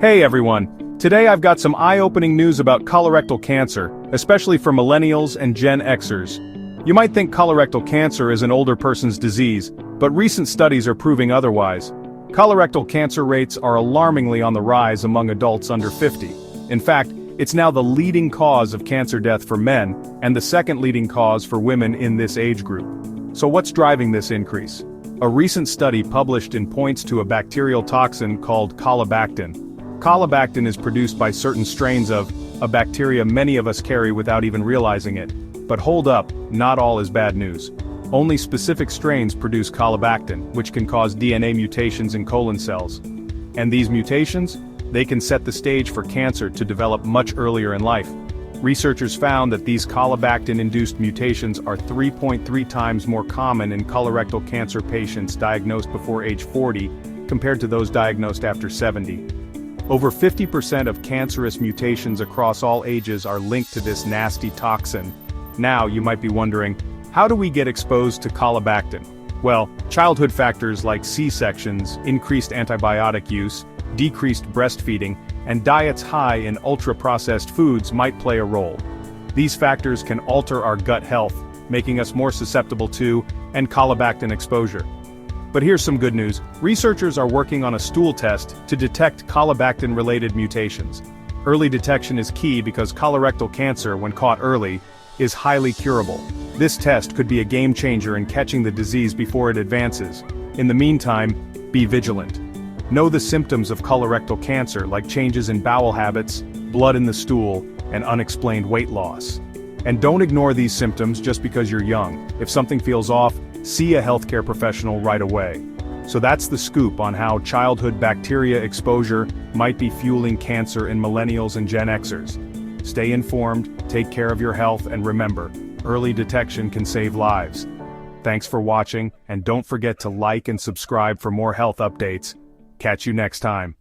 Hey everyone! Today I've got some eye-opening news about colorectal cancer, especially for millennials and Gen Xers. You might think colorectal cancer is an older person's disease, but recent studies are proving otherwise. Colorectal cancer rates are alarmingly on the rise among adults under 50. In fact, it's now the leading cause of cancer death for men, and the second leading cause for women in this age group. So what's driving this increase? A recent study published points to a bacterial toxin called colibactin. Colibactin is produced by certain strains of a bacteria many of us carry without even realizing it. But hold up, not all is bad news. Only specific strains produce colibactin, which can cause DNA mutations in colon cells. And these mutations? They can set the stage for cancer to develop much earlier in life. Researchers found that these colibactin-induced mutations are 3.3 times more common in colorectal cancer patients diagnosed before age 40 compared to those diagnosed after 70. Over 50% of cancerous mutations across all ages are linked to this nasty toxin. Now, you might be wondering, how do we get exposed to colibactin? Well, childhood factors like C-sections, increased antibiotic use, decreased breastfeeding, and diets high in ultra-processed foods might play a role. These factors can alter our gut health, making us more susceptible to and colibactin exposure. But here's some good news. Researchers are working on a stool test to detect colibactin-related mutations. Early detection is key because colorectal cancer, when caught early, is highly curable. This test could be a game changer in catching the disease before it advances. In the meantime, be vigilant. Know the symptoms of colorectal cancer, like changes in bowel habits, blood in the stool, and unexplained weight loss. And don't ignore these symptoms just because you're young. If something feels off, see a healthcare professional right away. So that's the scoop on how childhood bacteria exposure might be fueling cancer in millennials and Gen Xers. Stay informed, take care of your health, and remember, early detection can save lives. Thanks for watching, and don't forget to like and subscribe for more health updates. Catch you next time.